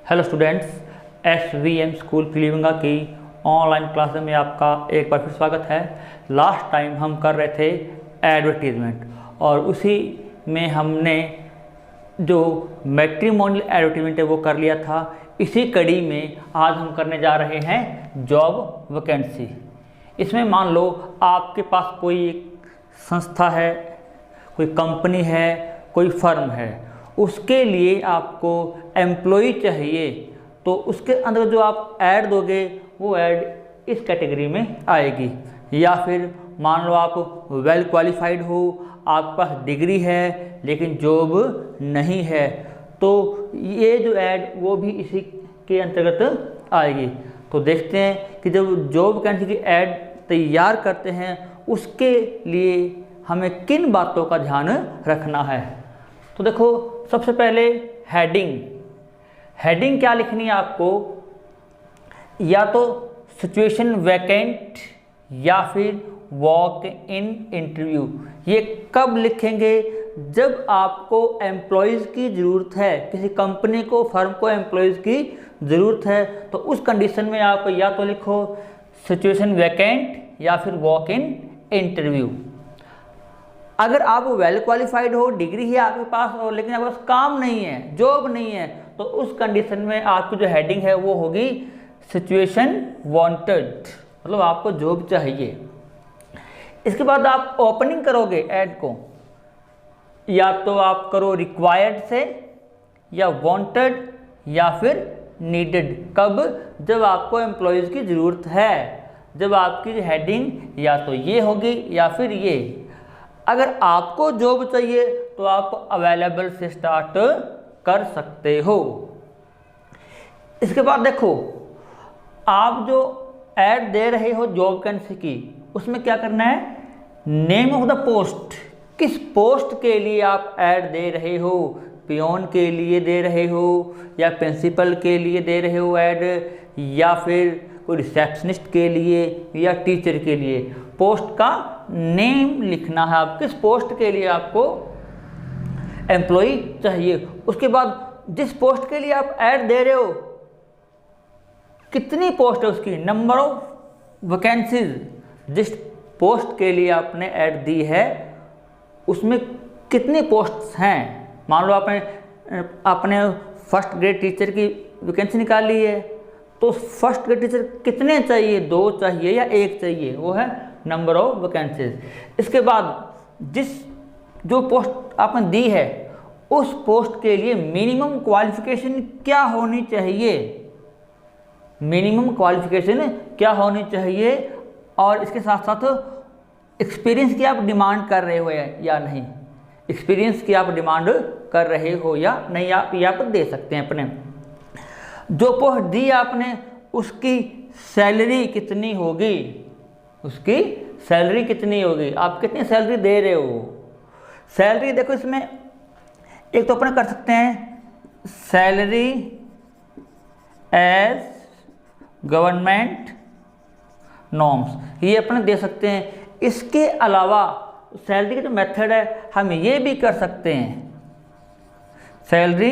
Hello students, SVM school पीलीभंगा की online class में आपका एक बार फिर स्वागत है। लास्ट टाइम हम कर रहे थे एडवर्टीजमेंट और उसी में हमने जो मैट्रिमोनियल एडवर्टीजमेंट है वो कर लिया था। इसी कड़ी में आज हम करने जा रहे हैं जॉब वैकेंसी। इसमें मान लो आपके पास कोई एक संस्था है, कोई कंपनी है, कोई फर्म है, उसके लिए आपको एम्प्लॉय चाहिए, तो उसके अंदर जो आप ऐड दोगे वो ऐड इस कैटेगरी में आएगी। या फिर मान लो आप वेल क्वालिफाइड हो, आपके पास डिग्री है लेकिन जॉब नहीं है, तो ये जो ऐड वो भी इसी के अंतर्गत आएगी। तो देखते हैं कि जब जॉब वैकेंसी की ऐड तैयार करते हैं उसके लिए हमें किन बातों का ध्यान रखना है। तो देखो, सबसे पहले हेडिंग क्या लिखनी है आपको, या तो सिचुएशन वैकेंट या फिर वॉक इन इंटरव्यू। ये कब लिखेंगे? जब आपको एम्प्लॉयज़ की ज़रूरत है, किसी कंपनी को, फर्म को एम्प्लॉयज़ की ज़रूरत है, तो उस कंडीशन में आप या तो लिखो सिचुएशन वैकेंट या फिर वॉक इन इंटरव्यू। अगर आप वेल क्वालिफाइड हो, डिग्री है आपके पास, और लेकिन आपके पास काम नहीं है, जॉब नहीं है, तो उस कंडीशन में आपकी जो हेडिंग है वो होगी सिचुएशन वांटेड, मतलब आपको जॉब चाहिए। इसके बाद आप ओपनिंग करोगे ऐड को, या तो आप करो रिक्वायर्ड से, या वांटेड, या फिर नीडेड। कब? जब आपको एम्प्लॉयज़ की ज़रूरत है, जब आपकी हेडिंग या तो ये होगी या फिर ये। अगर आपको जॉब चाहिए तो आप अवेलेबल से स्टार्ट कर सकते हो। इसके बाद देखो, आप जो ऐड दे रहे हो जॉब वैकेंसी की, उसमें क्या करना है, नेम ऑफ द पोस्ट, किस पोस्ट के लिए आप ऐड दे रहे हो, पियोन के लिए दे रहे हो, या प्रिंसिपल के लिए दे रहे हो ऐड, या फिर कोई रिसेप्शनिस्ट के लिए, या टीचर के लिए। पोस्ट का नेम लिखना है, आप किस पोस्ट के लिए आपको एम्प्लॉय चाहिए। उसके बाद जिस पोस्ट के लिए आप ऐड दे रहे हो, कितनी पोस्ट है उसकी, नंबर ऑफ वैकेंसीज, जिस पोस्ट के लिए आपने ऐड दी है उसमें कितनी पोस्ट्स हैं। मान लो आपने फर्स्ट ग्रेड टीचर की वैकेंसी निकाली है, तो फर्स्ट ग्रेड टीचर कितने चाहिए, 2 चाहिए या 1 चाहिए, वो है नंबर ऑफ वैकेंसीज। इसके बाद जो पोस्ट आपने दी है उस पोस्ट के लिए मिनिमम क्वालिफिकेशन क्या होनी चाहिए, मिनिमम क्वालिफिकेशन क्या होनी चाहिए, और इसके साथ साथ एक्सपीरियंस की आप डिमांड कर रहे हो या नहीं, एक्सपीरियंस की आप डिमांड कर रहे हो या नहीं, आप यहाँ पर दे सकते हैं अपने। जो पोस्ट दी आपने उसकी सैलरी कितनी होगी, उसकी सैलरी कितनी होगी, आप कितनी सैलरी दे रहे हो। सैलरी देखो, इसमें एक तो अपन कर सकते हैं सैलरी एज गवर्नमेंट नॉर्म्स, ये अपन दे सकते हैं। इसके अलावा सैलरी का जो मेथड है हम ये भी कर सकते हैं, सैलरी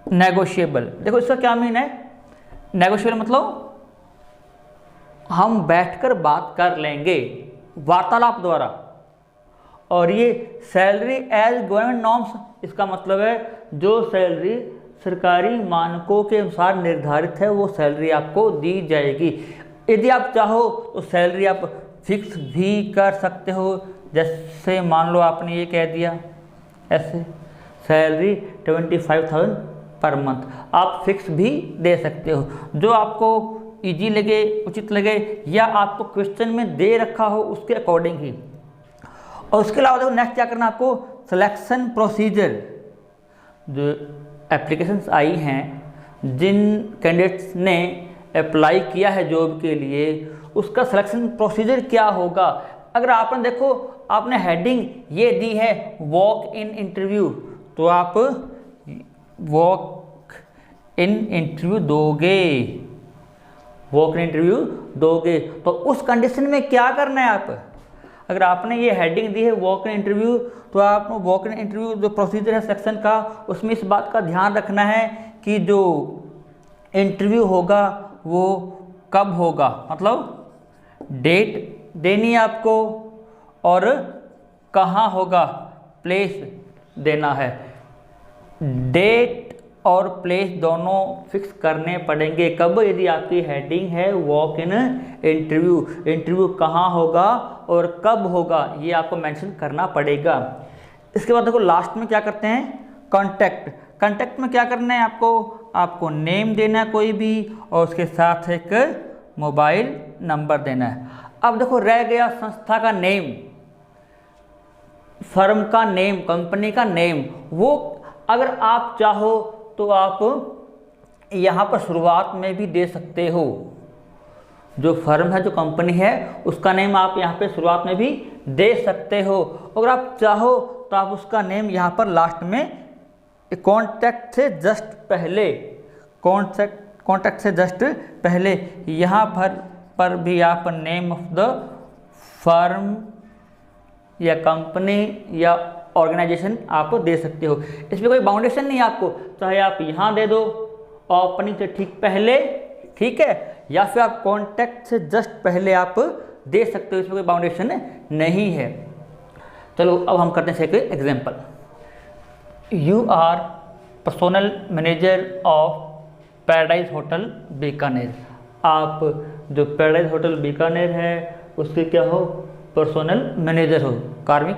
नेगोशिएबल। देखो इसका क्या मीन है, नेगोशिएबल मतलब हम बैठकर बात कर लेंगे वार्तालाप द्वारा। और ये सैलरी एज गवर्नमेंट नॉर्म्स, इसका मतलब है जो सैलरी सरकारी मानकों के अनुसार निर्धारित है वो सैलरी आपको दी जाएगी। यदि आप चाहो तो सैलरी आप फिक्स भी कर सकते हो, जैसे मान लो आपने ये कह दिया ऐसे सैलरी 25,000 पर मंथ, आप फिक्स भी दे सकते हो, जो आपको इजी लगे, उचित लगे, या आपको क्वेश्चन में दे रखा हो उसके अकॉर्डिंग ही। और उसके अलावा देखो नेक्स्ट क्या करना आपको, सिलेक्शन प्रोसीजर। जो एप्लीकेशंस आई हैं, जिन कैंडिडेट्स ने अप्लाई किया है जॉब के लिए, उसका सिलेक्शन प्रोसीजर क्या होगा। अगर आपने देखो आपने हेडिंग ये दी है वॉक इन इंटरव्यू, तो आप वॉक इन इंटरव्यू दोगे, वॉक इन इंटरव्यू दोगे। तो उस कंडीशन में क्या करना है, अगर आपने ये हेडिंग दी है वॉक इन इंटरव्यू, तो आप वॉक इन इंटरव्यू जो प्रोसीजर है सेक्शन का, उसमें इस बात का ध्यान रखना है कि जो इंटरव्यू होगा वो कब होगा, मतलब डेट देनी है आपको और कहाँ होगा, प्लेस देना है। डेट और प्लेस दोनों फिक्स करने पड़ेंगे। कब? यदि आपकी हेडिंग है वॉक इन इंटरव्यू, इंटरव्यू कहाँ होगा और कब होगा ये आपको मेंशन करना पड़ेगा। इसके बाद देखो लास्ट में क्या करते हैं, कॉन्टैक्ट। कॉन्टैक्ट में क्या करना है आपको नेम देना है कोई भी, और उसके साथ एक मोबाइल नंबर देना है। अब देखो रह गया संस्था का नेम, फर्म का नेम, कंपनी का नेम। वो अगर आप चाहो तो आप यहाँ पर शुरुआत में भी दे सकते हो। जो फर्म है, जो कंपनी है, उसका नेम आप यहाँ पे शुरुआत में भी दे सकते हो। अगर आप चाहो तो आप उसका नेम यहाँ पर लास्ट में कॉन्टैक्ट से जस्ट पहले, कॉन्टैक्ट से जस्ट पहले यहाँ पर भी आप नेम ऑफ द फर्म या कंपनी या ऑर्गेनाइजेशन आप दे सकते हो। इसमें कोई बाउंडेशन नहीं है आपको, चाहे आप यहाँ दे दो ओपनिंग से ठीक पहले, ठीक है, या फिर आप कॉन्टैक्ट से जस्ट पहले आप दे सकते हो, इसमें कोई बाउंडेशन नहीं है। चलो अब हम करते हैं एक example. You are personal manager of Paradise hotel Bikaner. आप जो पैराडाइज होटल बीकानेर है उसके क्या हो, पर्सनल मैनेजर हो, कार्मिक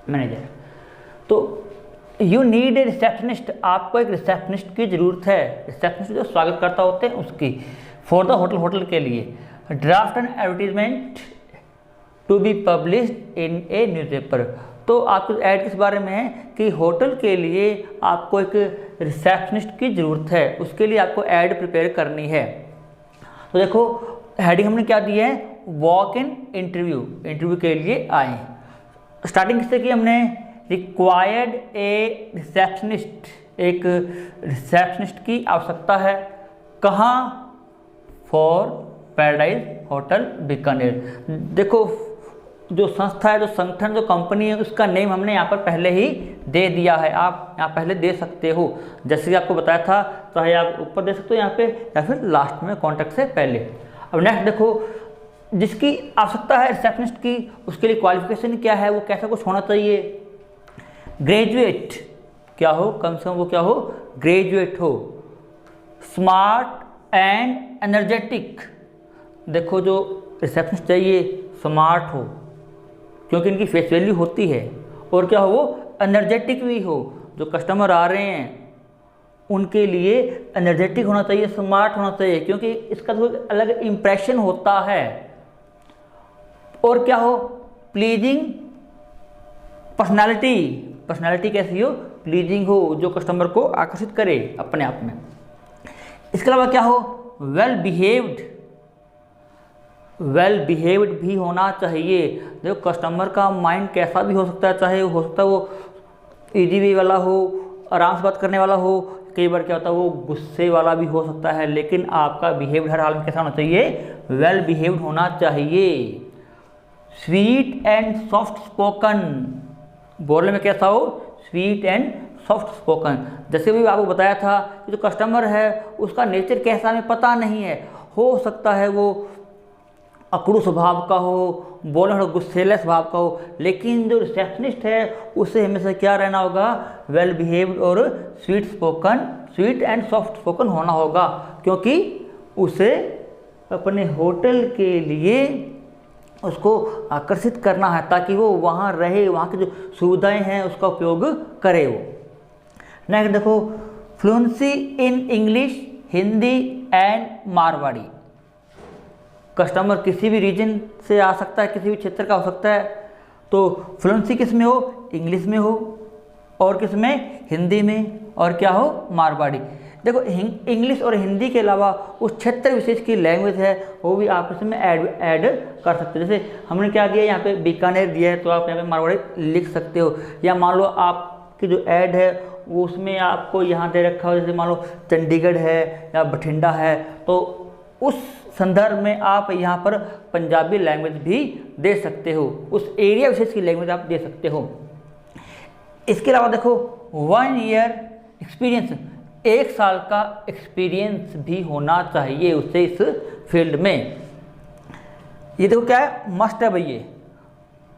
मैनेजर। तो यू नीड ए रिसेप्शनिस्ट, आपको एक रिसेप्शनिस्ट की ज़रूरत है। रिसेप्शनिस्ट जो स्वागतकर्ता होते हैं उसकी, फॉर द होटल के लिए। Draft an advertisement to be published in a newspaper. तो आपके ऐड किस बारे में है कि होटल के लिए आपको एक रिसेप्शनिस्ट की ज़रूरत है, उसके लिए आपको ऐड प्रिपेयर करनी है। तो देखो हेडिंग हमने क्या दी है, वॉक इन इंटरव्यू, इंटरव्यू के लिए आए। स्टार्टिंग किससे की हमने, रिक्वायर्ड ए रिसेप्शनिस्ट, एक रिसेप्शनिस्ट की आवश्यकता है। कहाँ, फॉर पैराडाइज होटल बीकानेर। देखो जो संस्था है, जो संगठन, जो कंपनी है, उसका नेम हमने यहाँ पर पहले ही दे दिया है। आप यहाँ पहले दे सकते हो, जैसे कि आपको बताया था, चाहे आप ऊपर दे सकते हो यहाँ पे या फिर लास्ट में कॉन्टैक्ट से पहले। अब नेक्स्ट देखो, जिसकी आवश्यकता है रिसेप्शनिस्ट की, उसके लिए क्वालिफिकेशन क्या है, वो कैसा कुछ होना चाहिए। ग्रेजुएट क्या हो, कम से कम वो क्या हो, ग्रेजुएट हो। स्मार्ट एंड एनर्जेटिक, देखो जो रिसेप्शनिस्ट चाहिए स्मार्ट हो, क्योंकि इनकी फेस वैल्यू होती है, और क्या हो, वो एनर्जेटिक भी हो। जो कस्टमर आ रहे हैं उनके लिए एनर्जेटिक होना चाहिए, स्मार्ट होना चाहिए, क्योंकि इसका तो अलग इम्प्रेशन होता है। और क्या हो, प्लीजिंग पर्सनालिटी, पर्सनालिटी कैसी हो, प्लीजिंग हो, जो कस्टमर को आकर्षित करे अपने आप में। इसके अलावा क्या हो, वेल बिहेव्ड, वेल बिहेव्ड भी होना चाहिए। देखो कस्टमर का माइंड कैसा भी हो सकता है, चाहे हो सकता है वो इजी वे वाला हो, आराम से बात करने वाला हो, कई बार क्या होता है वो गुस्से वाला भी हो सकता है, लेकिन आपका बिहेव हर हाल में कैसा होना चाहिए, वेल बिहेव्ड होना चाहिए। स्वीट एंड सॉफ्ट स्पोकन, बोलने में कैसा हो, स्वीट एंड सॉफ्ट स्पोकन। जैसे भी आपको बताया था कि जो कस्टमर है उसका नेचर कैसा हमें पता नहीं है, हो सकता है वो अकड़ू स्वभाव का हो, बोलने थोड़ा गुस्सेले स्वभाव का हो, लेकिन जो रिसेप्शनिस्ट है उसे हमेशा क्या रहना होगा, वेल बिहेव्ड और sweet spoken, sweet and soft spoken होना होगा, क्योंकि उसे अपने होटल के लिए उसको आकर्षित करना है, ताकि वो वहाँ रहे, वहाँ की जो सुविधाएं हैं उसका उपयोग करे वो। नेक्स्ट देखो, fluency in English, Hindi and Marwari. Customer किसी भी रीजन से आ सकता है, किसी भी क्षेत्र का हो सकता है, तो फ्लुएंसी किस में हो, इंग्लिश में हो, और किस में, हिंदी में, और क्या हो, मारवाड़ी। देखो इंग्लिश और हिंदी के अलावा उस क्षेत्र विशेष की लैंग्वेज है वो भी आप इसमें ऐड कर सकते हो। जैसे हमने क्या दिया यहाँ पे बीकानेर दिया है, तो आप यहाँ पे मारवाड़ी लिख सकते हो, या मान लो आपकी जो ऐड है वो उसमें आपको यहाँ दे रखा हो, जैसे मान लो चंडीगढ़ है या बठिंडा है, तो उस संदर्भ में आप यहाँ पर पंजाबी लैंग्वेज भी दे सकते हो, उस एरिया विशेष की लैंग्वेज आप दे सकते हो। इसके अलावा देखो 1 ईयर एक्सपीरियंस, 1 साल का एक्सपीरियंस भी होना चाहिए उससे इस फील्ड में। ये देखो क्या है, मस्ट है भाई, ये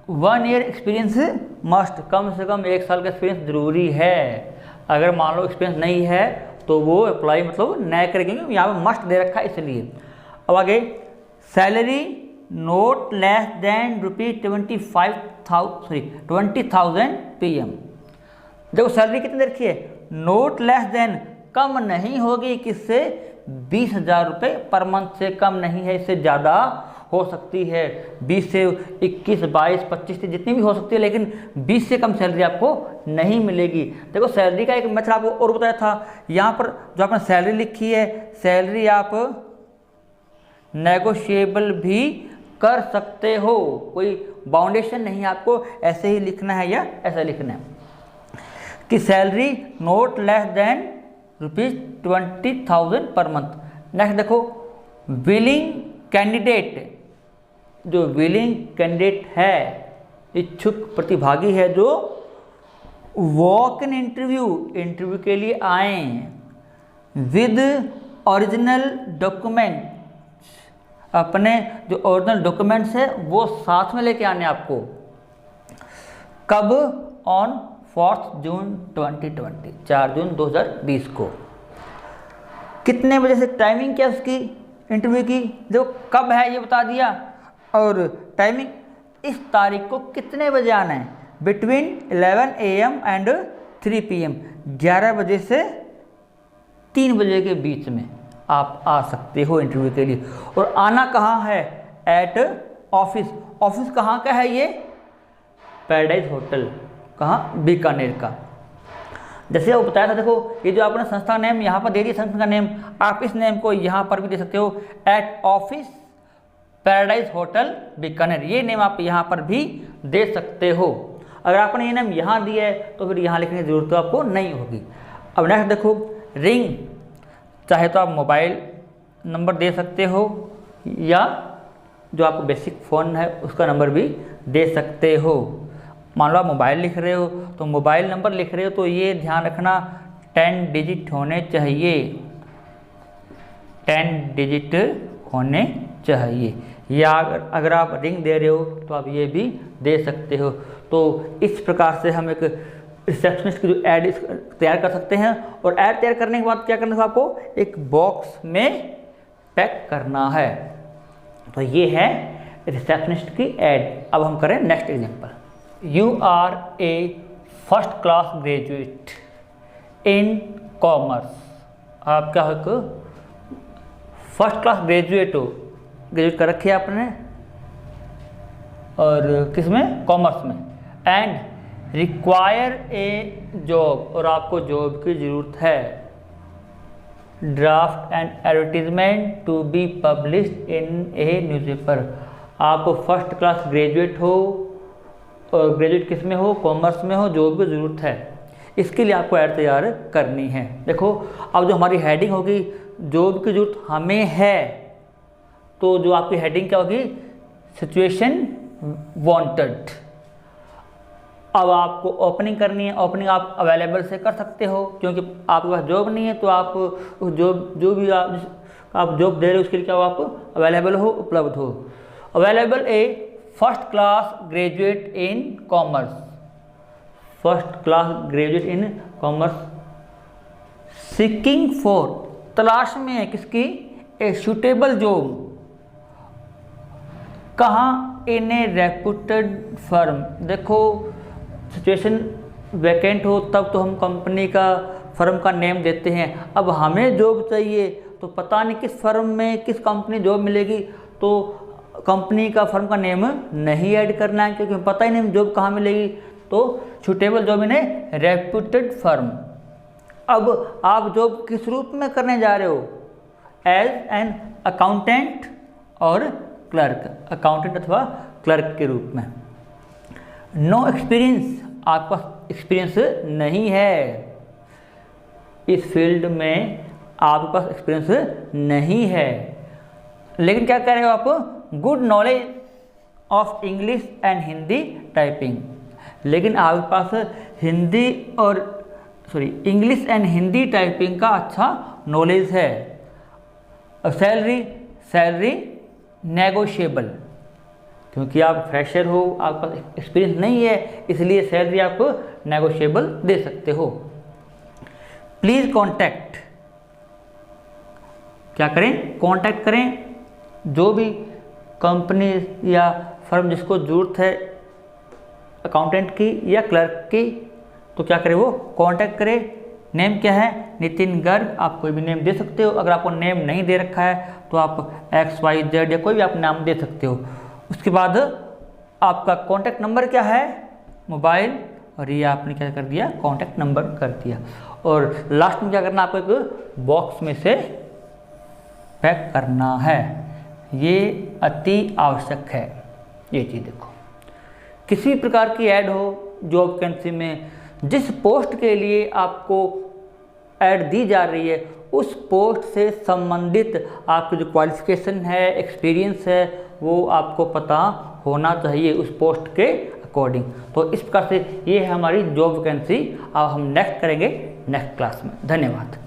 1 ईयर एक्सपीरियंस मस्ट, कम से कम 1 साल का एक्सपीरियंस जरूरी है। अगर मान लो एक्सपीरियंस नहीं है तो वो अप्लाई मतलब नहीं करेंगे, क्योंकि यहाँ पे मस्ट दे रखा है इसलिए। अब आगे, salary note less than ₹20,000 PM। देखो सैलरी कितनी दे रखी है, नोट लेस देन, कम नहीं होगी किससे, 20,000 रुपये पर मंथ से कम नहीं है, इससे ज़्यादा हो सकती है, 20 से 21, 22, 25 जितनी भी हो सकती है, लेकिन 20 से कम सैलरी आपको नहीं मिलेगी। देखो सैलरी का एक मेथड आपको और बताया था, यहाँ पर जो आपने सैलरी लिखी है, सैलरी आप नेगोशिएबल भी कर सकते हो, कोई बाउंडेशन नहीं, आपको ऐसे ही लिखना है या ऐसा लिखना है कि salary note less than ₹20,000 per month. Next देखो, विलिंग कैंडिडेट, जो विलिंग कैंडिडेट है, इच्छुक प्रतिभागी है जो वॉक इन इंटरव्यू के लिए आए विद ओरिजिनल डॉक्यूमेंट, अपने जो ओरिजिनल डॉक्यूमेंट्स है वो साथ में लेके आने आपको। कब, ऑन 4 जून 2020, 4 जून 2020 को। कितने बजे से, टाइमिंग क्या उसकी इंटरव्यू की, जो कब है ये बता दिया, और टाइमिंग इस तारीख को कितने बजे आना है, बिटवीन 11 AM एंड 3 PM, 11 बजे से 3 बजे के बीच में आप आ सकते हो इंटरव्यू के लिए। और आना कहाँ है, एट ऑफिस। ऑफिस कहाँ का है ये, पैराडाइज होटल, कहाँ, बीकानेर का। जैसे वो बताया था, देखो ये जो आपने संस्था नेम यहाँ पर दे दी, संस्था का नेम, आप इस नेम को यहाँ पर भी दे सकते हो, at office paradise hotel Bikaner, ये नेम आप यहाँ पर भी दे सकते हो। अगर आपने ये नेम यहाँ दिया है तो फिर यहाँ लिखने की जरूरत तो आपको नहीं होगी। अब नेक्स्ट देखो, रिंग, चाहे तो आप मोबाइल नंबर दे सकते हो या जो आपको बेसिक फ़ोन है उसका नंबर भी दे सकते हो। मान लो आप मोबाइल लिख रहे हो तो मोबाइल नंबर लिख रहे हो तो ये ध्यान रखना 10 डिजिट होने चाहिए, 10 डिजिट होने चाहिए। या अगर आप रिंग दे रहे हो तो आप ये भी दे सकते हो। तो इस प्रकार से हम एक रिसेप्शनिस्ट की जो ऐड तैयार कर सकते हैं, और ऐड तैयार करने के बाद क्या करना है, आपको एक बॉक्स में पैक करना है। तो ये है रिसेप्शनिस्ट की ऐड। अब हम करें next example. You are a first class graduate in commerce, आप क्या हो, फर्स्ट क्लास ग्रेजुएट हो, ग्रेजुएट कर रखी है आपने, और किस में, कॉमर्स में, एंड रिक्वायर ए जॉब, और आपको जॉब की ज़रूरत है, draft and advertisement to be published in a newspaper. आप फर्स्ट क्लास ग्रेजुएट हो, और ग्रेजुएट किस में हो, कॉमर्स में हो, जॉब की ज़रूरत है, इसके लिए आपको ऐड तैयार करनी है। देखो अब जो हमारी हेडिंग होगी, जॉब की ज़रूरत हमें है, तो जो आपकी हेडिंग क्या होगी, सिचुएशन वांटेड। अब आपको ओपनिंग करनी है, ओपनिंग आप अवेलेबल से कर सकते हो, क्योंकि आपके पास जॉब नहीं है, तो आप जो भी आप जॉब दे रहे हो उसके लिए क्या हो, आप अवेलेबल हो, उपलब्ध हो। Available A first class graduate in commerce, first class graduate in commerce, seeking for, तलाश में है किसकी, ए सूटेबल जॉब, कहाँ, इन ए रेप्यूटेड फर्म। देखो सिचुएशन वैकेंट हो तब तो हम कंपनी का, फर्म का नेम देते हैं। अब हमें जॉब चाहिए तो पता नहीं किस फर्म में, किस कंपनी जॉब मिलेगी, तो कंपनी का, फर्म का नेम नहीं ऐड करना है, क्योंकि पता ही नहीं जॉब कहाँ मिलेगी। तो suitable job in A reputed firm. अब आप जॉब किस रूप में करने जा रहे हो, एज एन अकाउंटेंट और क्लर्क, अकाउंटेंट अथवा क्लर्क के रूप में। नो एक्सपीरियंस, आपके पास एक्सपीरियंस नहीं है, इस फील्ड में आपके पास एक्सपीरियंस नहीं है, लेकिन क्या कह रहे हो आप, good knowledge of English and Hindi typing, लेकिन आपके पास हिंदी और इंग्लिश एंड हिंदी टाइपिंग का अच्छा नॉलेज है। और सैलरी नेगोशिएबल, क्योंकि आप फ्रेशर हो, आपका एक्सपीरियंस नहीं है, इसलिए सैलरी आप नेगोशिएबल दे सकते हो। प्लीज़ कॉन्टैक्ट, क्या करें, कॉन्टैक्ट करें जो भी कंपनी या फर्म जिसको ज़रूरत है अकाउंटेंट की या क्लर्क की, तो क्या करें, वो कांटेक्ट करें। नेम क्या है, नितिन गर्ग, आप कोई भी नेम दे सकते हो। अगर आपको नेम नहीं दे रखा है तो आप XYZ या कोई भी आप नाम दे सकते हो। उसके बाद आपका कांटेक्ट नंबर क्या है, मोबाइल, और ये आपने क्या कर दिया, कांटेक्ट नंबर कर दिया। और लास्ट में क्या करना, आपको एक बॉक्स में से पैक करना है, ये अति आवश्यक है। ये चीज़ देखो, किसी प्रकार की ऐड हो जॉब वैकेंसी में, जिस पोस्ट के लिए आपको ऐड दी जा रही है उस पोस्ट से संबंधित आपकी जो क्वालिफिकेशन है, एक्सपीरियंस है, वो आपको पता होना चाहिए उस पोस्ट के अकॉर्डिंग। तो इस प्रकार से ये है हमारी जॉब वैकेंसी। अब हम नेक्स्ट करेंगे नेक्स्ट क्लास में। धन्यवाद।